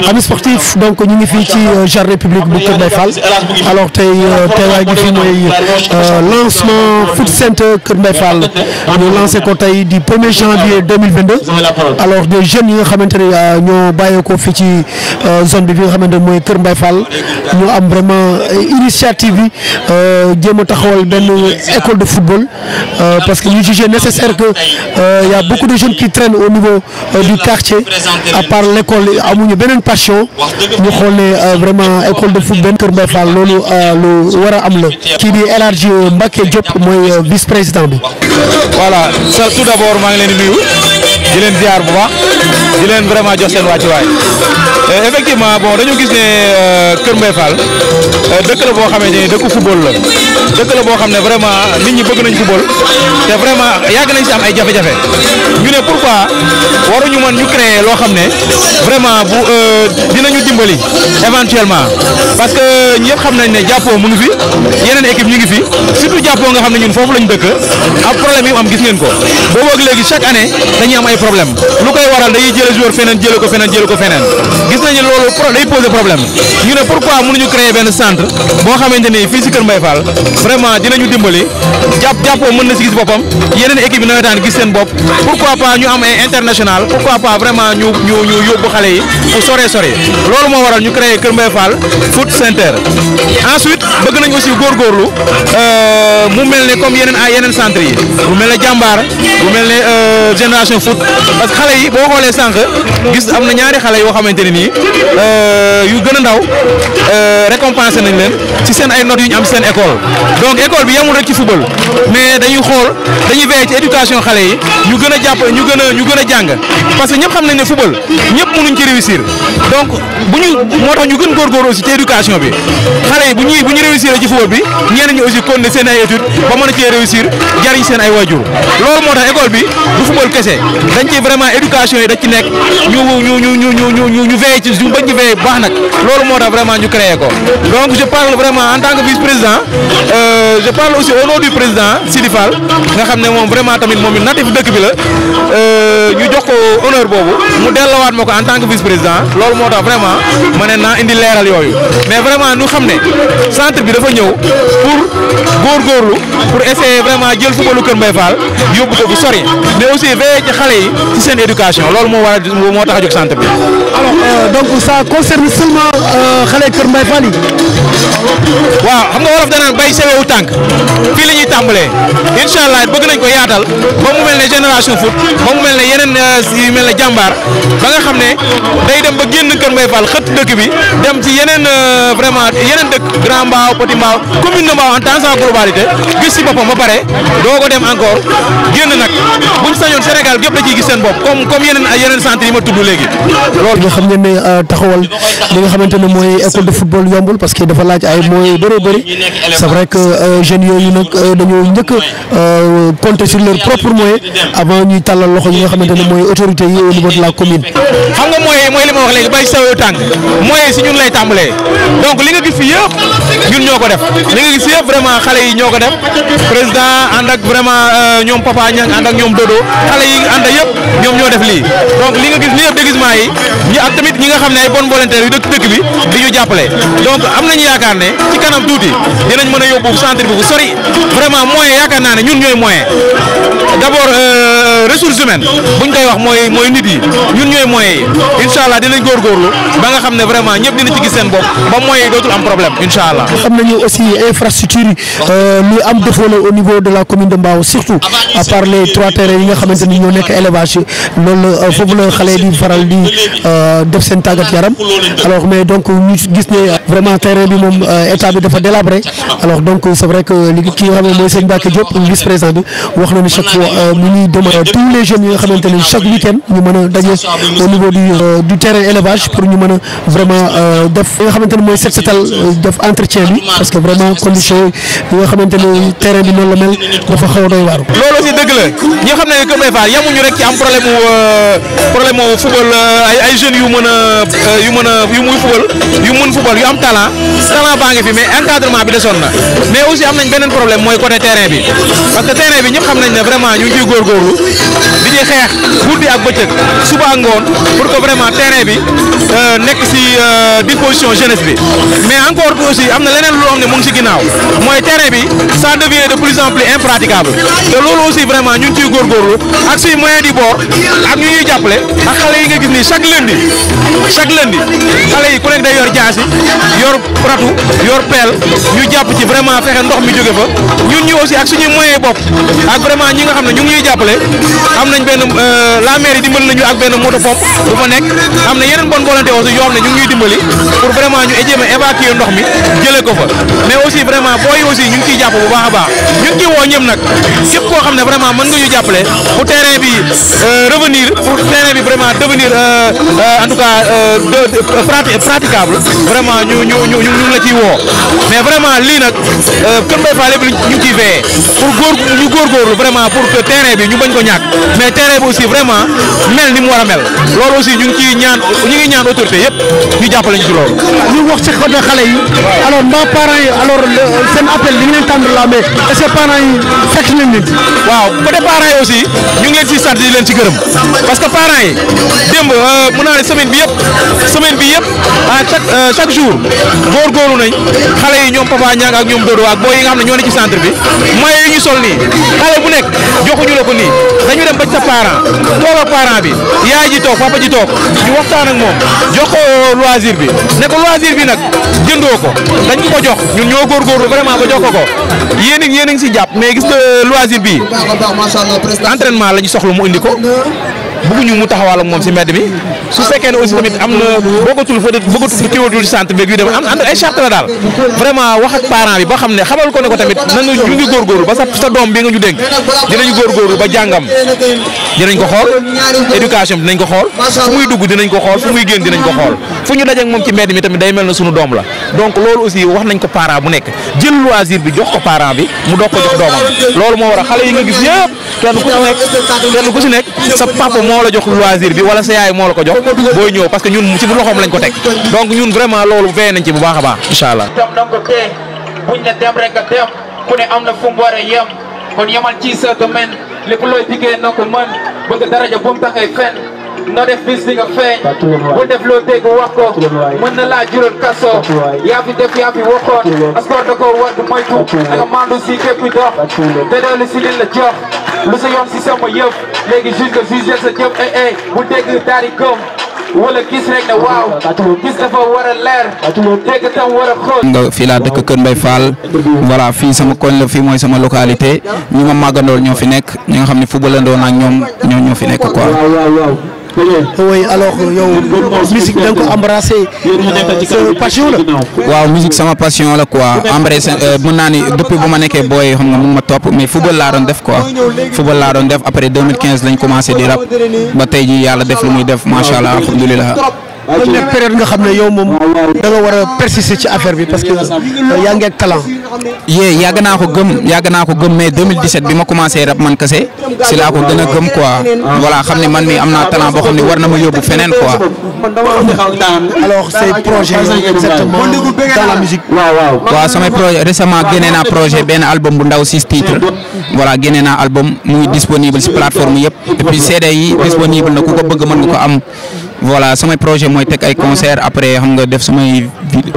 amis sportifs donc ñu ngi fii ci jardin public bu Kër Mbaye Fall alors tey teewaay gi fii mooy lancement foot center Kër Mbaye Fall ñu lancé ko tey du 1er janvier 2022 alors des jeunes yi nga xamante ne ñoo bàyyeekoo fii ci zone bi nga xamante ne mooy Kër Mbaye Fall ñu am vraiment initiative bi jéem a taxawal benn école de football parce que ñu jugé nécessaire que y a beaucoup de jeunes qui traînent au niveau du quartier à part l'école amuñu beneen passion ñu xool ne vraiment école de foot benn Kër Mbaye Fall loolu lu war a am la kii di El Hadji Mbacké Diop mooy vice président bi. voilà tout d'abord maa ngi leen di nuyu di leen ziar bu baax di leen vraiment jox seen wàccuwaay effectivement bon dañu gis ne Kër Mbaye Fall dëkk la boo xamante ni dëkku football la dëkk la boo xam ne vraiment nit ñi bëgg nañ football te vraiment yàgg nañ si am ay jafe-jafe ñu ne pourquoi waruñu mën ñu créer loo xam ne vraiment bu dinañu dimbali éventuellement parce que ñëpp xam nañ ne jàppoo mu ngi fi yeneen équipe ñu ngi fi surtout jàppoo nga xam ne ñun foofu lañ dëkk ak problème yi am gis ngeen ko boobu ak léegi chaque année dañuy am ay problème lu koy waral dañuy jële joueur feneen jële ko feneen gis nañu loolu day poser problème ñu ne pourquoi mënuñu créer benn centre boo xamante ni fii si Kër Mbaye Fall vraiment dinañu dimbali jàppoo mën na si gis boppam yeneen équipe yi nawetaan gis seen bopp pourquoi pas ñu am ay international pourquoi pas vraiment ñu yóbbu xale yi fu sore loolu moo waral ñu créer Kër Mbaye Fall foot center ensuite bëgg nañ aussi góorgóorlu mu mel ne comme yeneen centre yi mu mel ne jàmbaar mu mel ne génération foot parce que xale yi boo xoolee sànq gis am na ñaari xale yoo xamante ne nii yu gën a ndaw récompensé nañ leen ci seen ay notes yu ñu am seen école donc école bi yemul rek ci football mais dañuy veiller ci éducation xale yi ñu gën a jàpp ñu gën a jàng parce que ñëpp xam nañ ne football ñëpp mënuñ ci réussir donc moo tax ñu gën góorgóorlu aussi ci éducation bi xale yi bu ñu réussir ci football bi ñeneen ñi aussi continuer seen ay études ba mën a cee réussir jariñ seen ay waajur loolu moo tax école bi du football kese dañ ci vraiment éducation yi dañ ci nekk ñu veiller ci bañ ci veiller bu baax nag loolu moo tax vraiment ñu créé ko donc je parle vraiment en tant que vice-président je parle aussi au nom du président Sidi Fall nga xam ne moom vraiment tamit moom natif dëkk bi la ñu jox ko honneur boobu mu delloowaat ma ko en tant que vice-président loolu moo tax vraiment ma ne naa indi leeral yooyu mais vraiment ñu xam ne centre bi dafa ñëw pour góorgóorlu pour essayer vraiment jël footballu Kër Mbaye Fall yóbbu ko bu sori mais aussi veiller ci xale yi ci seen éducation loolu moo tax a jóg centre bi. alors donc ça concerne seulement xale Kër Mbaye Fall yi. waaw xam nga wolof danaan bay sewewu tànk fii la ñuy tàmbalee incha allah bëgg nañ ko yaatal ba mu mel ne génération foot ba mu mel ne yeneen yu mel ne jàmbaar ba nga xam ne day dem ba génn Kër Mbaye Fall xëtt dëkk bi dem ci yeneen vraiment yeneen dëkk Grand Mbao Petit Mbao commune de Mbao en tant que globalité gis ci boppam ba pare doo ko dem encore génn nag buñ sañoon Sénégal gépp la ciy gis seen bopp comme yeneen centre yi ma tudd léegi. loolu nga xam ne taxawal li nga xamante ne mooy école de football yombul parce que dafa laaj ay moyens bëri c'est vrai que jeunes yooyu nag dañoo njëkk compter sur leurs propres moyens avant ñuy tàllal loxo yi nga xamante ne mooy autorités yi au niveau de la commune. xam nga moyens mooy li ma wax léegi bay sawewu tànk moyens si ñun lay tàmbalee donc li nga gis fi yëpp ñun ñoo ko def li nga gis yëpp vraiment xale yi ñoo ko def président ànd ak vraiment ñoom Papa Niang ànd ak ñoom Dodo xale yi ànd yëpp ñoom ñoo def lii donc li nga gis li yëpp déguisement yi ñi ak tamit ñi nga xam ne ay bonne volontaire yu dëkk bi di ñu jàppale donc am nañu yaakaar ne ci kanam tuuti dinañ mën a yóbbu centre bi bu sori vraiment moyen yaakaar naa ne ñun ñooy moyen d'abord ressources humaines buñ koy wax mooy nit yi ñun ñooy moyens yi incha allah dinañ góorgóorlu ba nga xam ne vraiment ñëpp dina ci gis seen bopp ba moyens yi dootul am problème incha allah. xam nañu aussi infrastructure yi am défaut la au niveau de la commune de Mbao surtout à part les 3 terrains yi nga xamante ni ñoo nekk élevage loolu foofu la xale di faral di def seen tàggat yaram alors mais donc ñu gis ne vraiment terrain bi moom état bi dafa délabré alors donc c'est vrai que ki nga xam ne mooy sëñ Mbacké Diop vice président bi wax na ni chaque fois mu ñuy demande tous les jeunes yi nga xamante ni chaque week-end ñu mën a daje au niveau du terrain élevage pour ñu mën a vraiment def li nga xamante ne mooy set setal def entretien bi parce que vraiment condition yi nga xamante ne terrain bi noonu la mel dafa xaw a doy waar. loolu aussi dëgg la ñi nga xam ne Kër Mbaye Fall yamuñu rek ci am problème mu football ay jeunes yu mën football yu am am talent baa ngi fi mais encadrement bi desoon na mais aussi am nañ beneen problème mooy côté terrain bi parce que terrain bi ñëpp xam nañ ne vraiment ñu ngi ciy góorgóorlu di ci xeex guddi ak bëccëg suba ak ngoon pour que vraiment terrain bi nekk si disposition jeunesse bi mais encore aussi am na leneen loo xam ne mu ngi si ginnaaw mooy terrain bi ça devient de plus en plus impraticable te loolu aussi vraiment ñu ngi ciy góorgóorlu ak suy moyen du bord ak ñu ñuy jàppale ak xale yi nga gis nii chaque lundi xale yi ku nekk day yor jaasi yor ratu yor pelle ñu jàpp ci vraiment fexe ndox mi jóge fa ñun ñu aussi ak suñuy moyen bopp ak vraiment ñi nga xam ne ñu ngi ñuy jàppale am nañ benn la mairie dimbali nañu ak benn moto pompe bu fa nekk am na yeneen bonne volonté aussi yoo xam ne ñu ngi ñuy dimbali pour vraiment ñu jéem a évacuer ndox mi jëlee ko fa mais aussi vraiment booy aussi ñu ngi ciy jàpp bu baax a baax ñu ngi ciy woo ñëm nag képp koo xam ne vraiment mën nga ñu jàppale pour terrain bi revenir pour terrain bi vraiment devenir en tout cas praticable vraiment ñu la ciy woo mais vraiment lii nag Kër Mbaye Fall lépp ñu ngi ciy veillé pour ñu góorgóorlu vraiment pour que terrain bi ñu bañ ko ñàkk mais terrain bi aussi vraiment mel ni mu war a mel loolu aussi ñu ngi ñaan autorité yëpp ñu jàppale ñu ci loolu. ñu wax ci côté xale yi alors mbaa parents yi alors seen appel li ngeen tendre la mais est-ce que parents yi fekk nañ leen. waaw côté parents yi aussi ñu ngi leen ci sant di leen ci gërëm parce que parents yi démb mën naa ne semaine bi yëpp chaque jour góorgóorlu nañ xale yi ñoom Papa Niang ak ñoom Dodo ak booy yi nga xam ne ñoo ne ci centre bi moyens yi ñu sol nii xale bu nekk joxuñu la ko nii dañu dem ba ci sa parent toog ak parent bi yaay ji toog papa ji toog ñu waxtaan ak moom jox ko loisir bi ne ko loisir bi nag jëndoo ko dañ ko jox ñun ñoo góorgóorlu vraiment ba jox ko yéen a ngi si jàpp mais gis nga loisir bi entraînement la ñu soxla mu indi ko bëgguñu mu taxawal ak moom si mbedd mi su fekkee ne aussi tamit am na bëggatul kiiwatul ci centre beeg yu dem am ay charte la daal vraiment wax ak parent bi ba xam ne xamal ko ne ko tamit na nga ñu ngi góorgóorlu ba sa doom bi nga ñu dénk dinañu góorgóorlu ba jàngam dinañ ko xool éducation dinañ ko xool fu muy dugg dinañ ko xool fu muy génn dinañ ko xool fu ñu dajeek moom ci mbedd mi tamit day mel na sunu doom la donc loolu aussi wax nañ ko parent bu nekk jël loisir bi jox ko parent bi mu doog ko jox doomam loolu moo war a xale yi nga gis yëpp kenn ku si nekk sa papa moo la jox loisir bi wala sa yaay moo la ko jox booy ñëw parce que ñun ci loxoom lañ ko teg donc ñun vraiment loolu veillé nañ ci bu baax a baax incha allah. tam na nga ko tee buñ ne dem rek a dem ku ne am na fu mu war a yem kon yemal ci sa domaine lépp looy diggee na ko mën bëgg daraja bu mu taxay fenn no def bis di nga feeñ bu def loo dégg wax ko mën na laa jural kaso yaa fi def yaa fi waxoon askor da ko war du moytu nga mandu si képp dox te doolu si li la jox lu sa yoon si sama yëf léegi juge nga juge sa jëf bu dégg daari gëm wala gis rek ne waaw gis dafa war a leer dégg tam war a xool nga fii laa dëkk Kër Mbaye Fall voilà fii sama koñ la fii mooy sama localité ñi ma màggandool ñoo fi nekk ñi nga xam ne footballandoon ak ñoo fi nekk quoi. oui alors yow musique da nga ko embrassé sa passion la. waaw musique sama passion la quoi embrassé mën naa ni depuis bu ma nekkee booy xam nga mu ma topp mais football laa doon def quoi football laa doon def après 2015 lañ commencé di rap ba tey ji yàlla def lu muy def macha allah alhamdulilah. kon nekk période nga xam ne yow moom da nga war a persister ci affaire bi parce que yaa ngi ak talent. yàgg naa ko gëm mais 2017 bi ma commencé rap man kese si laa ko gën a gëm quoi voilà xam ne man mi am naa talent boo xam ne war na ma yóbbu feneen quoi. alors ces projets exactement dans la musique. waaw samay projet récemment génnee naa projet benn album bu ndaw 6 titres voilà génnee naa album mu ngi disponible si plateforme yëpp et puis CD yi disponible na ku ko bëgg mën nga ko am. voilà samay projet mooy teg ay concert après xam nga def samay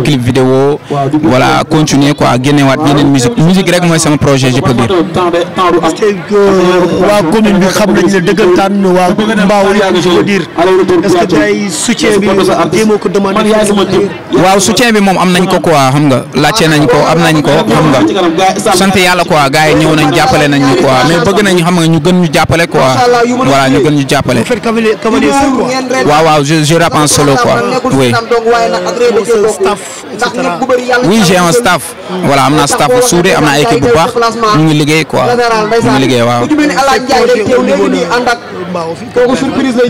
clip vidéo voilà continuer quoi génnewaat yeneen musique rek mooy sama projet je peux dire. est-ce que waa commune bi xam nañ ne dëggantaan waa Mbao yi je peux dire est-ce que tey soutien bi jéemoo ko demandé. waaw soutien bi moom am nañ ko quoi xam nga laajte nañ ko am nañ ko xam nga sant yàlla quoi gars yi ñëw nañ jàppale nañ ñu quoi mais bëgg nañ xam nga ñu gën ñu jàppale quoi voilà ñu gën ñu jàppale. waaw je rappe en solo quoi oui. Oui, j'ai un staff. Voilà, am na staff bu suude am na ay équipe bu baax ñu ngi liggéey quoi ñu ngi liggéey waaw.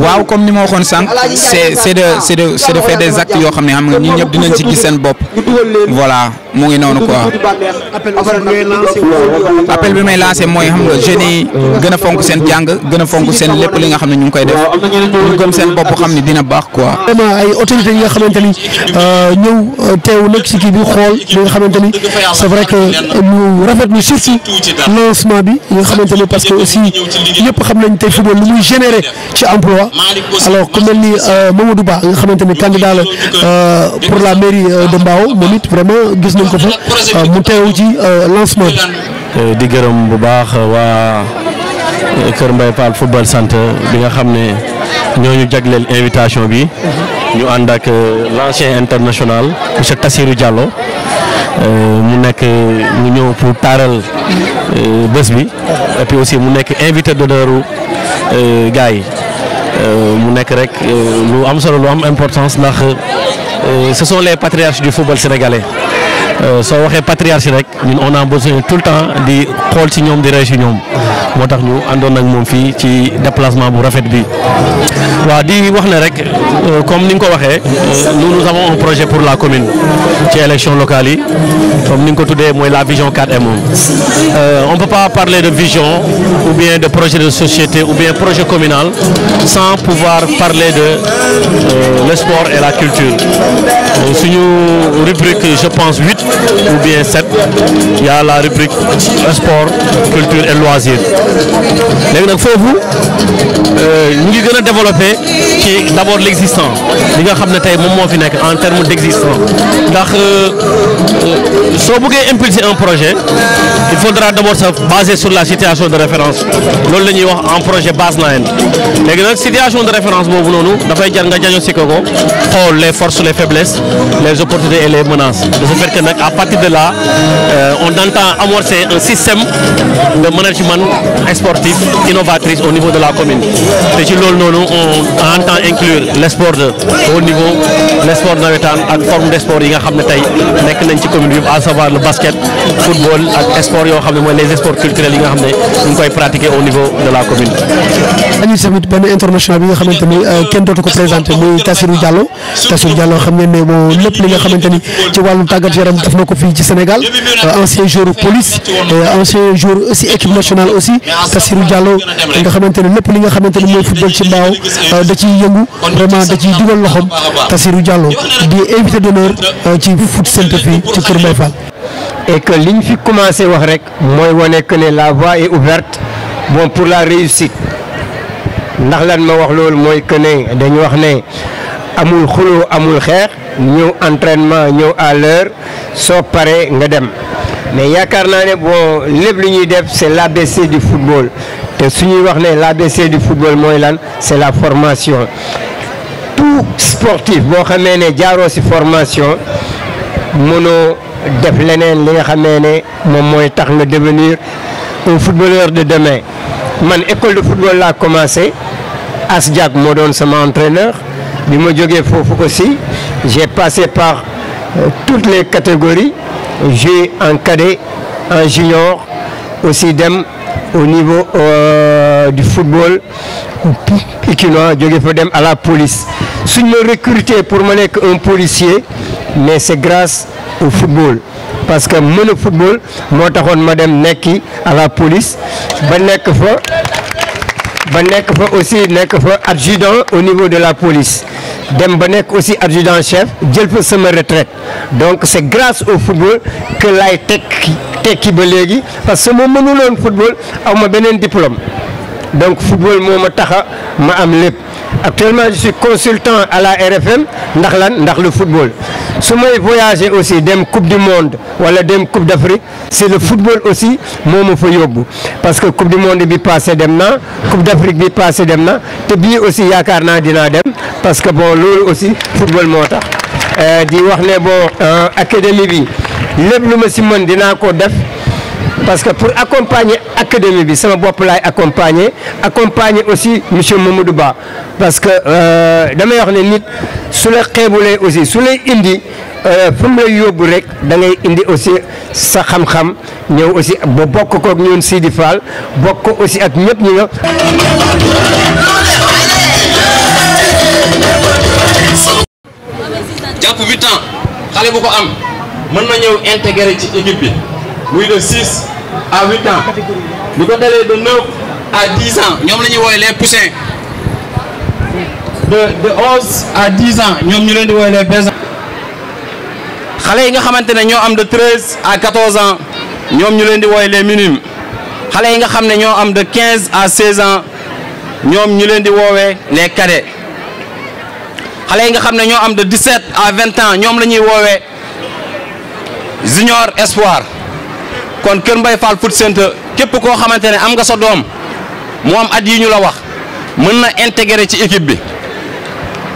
waaw comme ni ma waxoon sànq c'est de faire des actes yoo xam ne xam nga ñun ñëpp dinañ ci gis seen bopp voilà. mu ngi noonu quoi. appel bi may lancé mooy xam nga jeunes yi gën a fonk seen jàng gën a fonk seen lépp li nga xam ne ñu ngi koy def ñu gëm seen bopp xam ne dina baax quoi. vraiment ay autorités yi nga xamante ni ñëw teew nag ci kii bi xool li nga xamante ni c'est vrai que ñu rafetlu surtout lancement bi nga xamante ni parce que aussi ñëpp xam nañ tey football lu muy générer ci emploi alors ku mel ni Mamadou Ba nga xamante ni candidat la pour la mairie de Mbao moom it vraiment gis nañ ko fa mu teew ci lancement bi. di gërëm bu baax waa Kër Mbaye Fall football centre bi nga xam ne ñooñu jagleel invitation bi ñu ànd ak l'ancien international monsieur Tassirou Diallo mu nekk ñu ñëw pour taaral bés bi et puis aussi mu nekk invité d'honneur gars yi mu nekk rek lu am solo lu am importance ndax ce sont les patriarches du football sénégalais. soo waxee patriarche rek ñun on a besoin tout le temps di xool ci ñoom di rey ci ñoom moo tax ñu àndoon ak moom fii ci déplacement bu rafet bi waaw di wax ne rek comme ni nga ko waxee nous avons un projet pour la commune ci élection locale yi comme ni nga ko tuddee mooy la vision 4M on peut pas parler de vision ou bien de projet de société ou bien projet communal sans pouvoir parler de le sport et la culture suñu rubrique je pense 8 ou bien 7 il y a la rubrique sport culture et loisirs léegi nag foofu ñu ngi gën a développer ci d'abord l'existant li nga xam ne tey moom moo fi nekk en termes d'existant ndax soo bëggee impulser un projet il faudra d'abord se baser sur la situation de référence loolu la ñuy wax en projet baseline léegi nag situation de référence boobu noonu dafay jar nga diagnostiquer ko xool les forces les faiblesses les opportunités et les menaces de ce fait que nag à partir de là on entend amorcer un système de management sportif innovatrice au niveau de la commune te ci loolu noonu on entend inclure les sports de haut niveau les sports navétanes ak forme de sport yi nga xam ne tey nekk nañ ci commune bi à savoir le basket football ak sport yoo xam ne mooy les sports culturels yi nga xam ne ñu ngi koy pratiquer au niveau de la commune. dañuy tamit benn international bi nga xamante ni kenn dootu ko présenté muy Tassirou Diallo xam ngeen ne moom lépp li nga xamante ni ci wàllu tàggat yaram def na ko fii ci Sénégal ancien joueur police ancien joueur aussi équipe nationale aussi Tassirou Diallo nga xamante ni lépp li nga xamante ni mooy football ci Mbao da ciy yëngu vraiment da ciy dugal loxoom Tassirou Diallo di invité d'honneur ci foot centre fii ci Kër Mbaye Fall. et que liñ fi commencé wax rek mooy wane que ne la voie est ouverte bon pour la réussite ndax lan ma wax loolu mooy que ne dañu wax ne amul xuloo amul xeex ñëw entraînement ñëw à l'heure soo paree nga dem mais yaakaar naa ne bon lépp lu ñuy def c'est l'ABC du football te su ñuy wax ne l'ABC du football mooy lan c'est la formation tout sportif boo xamee ne jaaroo ci formation mënoo def leneen li nga xamee ne moom mooy tax nga devenir un footballeur de demain man école de football laa commencé Asdiak moo doon sama entraîneur bi ma jógee foofu aussi j'ai passé par toutes les catégories joué en cadet en junior aussi dem au niveau du football pikinois jóge fa dem à la police suñ ma recruté pour ma nekk un policier mais c'est grâce au football parce que mën a football moo taxoon ma dem nekki à la police ba nekk fa aussi nekk fa adjudant au niveau de la police dem ba nekk aussi adjudant chef jël fa sama retraite donc c'est grâce au football que laay tekki ba léegi parce que moom mënuloon football aw ma beneen diplôme donc football moo ma taxa ma am lépp actuellement je suis consultant à la RFM ndax lan ndax le football su may voyager aussi dem coupe du monde wala dem coupe d'Afrique c'est le football aussi moo ma fa yóbbu parce que coupe du monde bi passé dem na coupe d'Afrique bi passé dem na te bii aussi yaakaar naa dinaa dem parce que bon loolu aussi football moo tax di wax ne bon académie bi lépp lu ma si mën dinaa ko def parce que pour accompagner académie bi sama bopp laay accompagner aussi monsieur Mamadou Ba parce que damay wax ne nit su la xeebulee aussi su lay indi fu mu lay yóbbu rek da ngay indi aussi sa xam-xam ñëw aussi ba bokk koog ñun Sidi Fall bokk ko aussi ak ñëpp ñi nga. jàpp 8 ans xale bu ko am mën na ñëw intégrer ci équipe bi muy de 6 à 8 ans bu ko dalee de 9 à 10 ans ñoom la ñuy woowee les poussins de 11 à 10 ans ñoom ñu leen di woowee les baisins. xale yi nga xamante ne ñoo am de 13 à 14 ans ñoom ñu leen di woowee les minimes xale yi nga xam ne ñoo am de 15 à 16 ans ñoom ñu leen di woowee les cadets xale yi nga xam ne ñoo am de 17 à 20 ans ñoom la ñuy woowee junior espoir. kon Kër Mbaye Fall Foot Center képp koo xamante ne am nga sa doom mu am at yi ñu la wax mën na intégrer ci équipe bi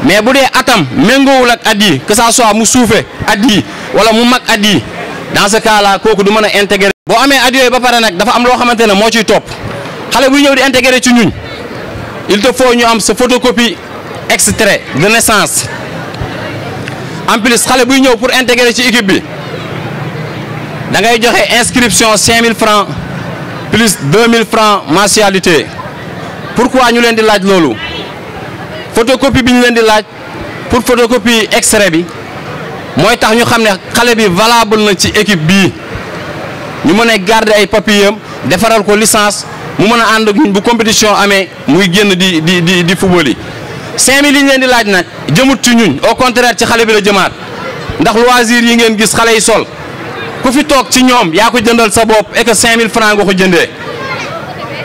mais bu dee atam méngoowul ak at yi que ça soit mu suufe at yi wala mu mag at yi dans ce cas là kooku du mën a intégrer. boo amee at yooyu ba pare nag dafa am loo xamante ne moo ciy topp xale buy ñëw di intégrer ci ñun il te faut ñu am sa photocopie extrait de naissance en plus xale buy ñëw pour intégrer ci équipe bi. da ngay joxe inscription 5000 francs plus 2000 francs mensualité pourquoi ñu leen di laaj loolu photocopie bi ñu leen di laaj pour photocopie extrait bi mooy tax ñu xam ne xale bi valable na ci équipe bii ñu mën a garder ay papiers am defaral ko licence mu mën a ànd ak ñun bu compétition amee muy génn di football yi 5000 yi ñu leen di laaj nag jëmut ci ñun au contraire ci xale bi la jëmaat ndax loisir yi ngeen gis xale yi sol. ku fi toog ci ñoom yaa ko jëndal sa bopp et que 5000 francs nga ko jëndee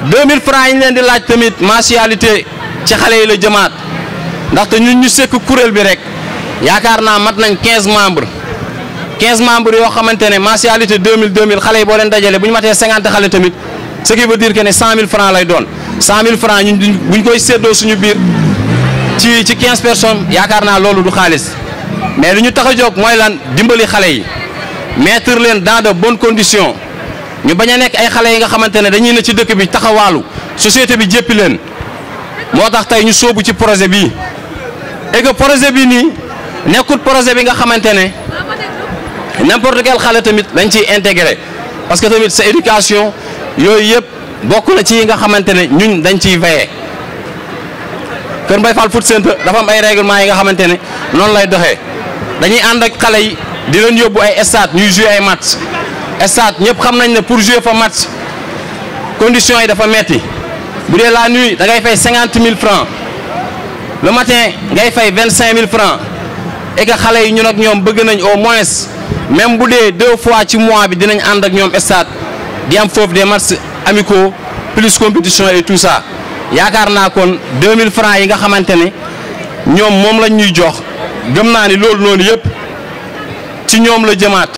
2000 francs yi ñu leen di laaj tamit mensualité ci xale yi la jëmaat ndaxte ñun ñu sekk kuréel bi rek yaakaar naa mat nañ 15 membres yoo xamante ne mensualité 2000 xale yi boo leen dajale bu ñu matee 50 xale tamit ce qui veut dire que ne 100000 francs lay doon 100000 francs ñun buñ koy séddoo suñu biir ci 15 personnes yaakaar naa loolu du xaalis mais lu ñu tax a jóg mooy lan dimbali xale yi. mettre leen dans de bonnes conditions ñu bañ a nekk ay xale yi nga xamante ne dañuy ne ci dëkk bi taxawaalu société bi jéppi leen moo tax tey ñu sóobu ci projet bii et que projet bi nii nekkul projet bi nga xamante ne n'importe quel xale tamit dañ ciy intégré parce que tamit sa éducation yooyu yëpp bokk na ci yi nga xamante ne ñun dañ ciy veillé Kër Mbaye Fall Foot Center dafa am ay règlement yi nga xamante ne noonu lay doxee dañuy ànd ak xale yi. di leen yóbbu ay stade ñuy jouer ay match stade ñëpp xam nañ ne pour jouer fa match conditions yi dafa metti bu dee la nuit da ngay fay 50000 francs le matin ngay fay 25000 francs et que xale yi ñun ak ñoom bëgg nañ au moins même bu dee 2 fois ci mois bi dinañ ànd ak ñoom stade di am foofu des matchs amicaux plus compétition et tout ça yaakaar naa kon 2000 francs yi nga xamante ne ñoom moom lañ ñuy jox gëm naa ni loolu noonu yëpp. ci ñoom la jëmaat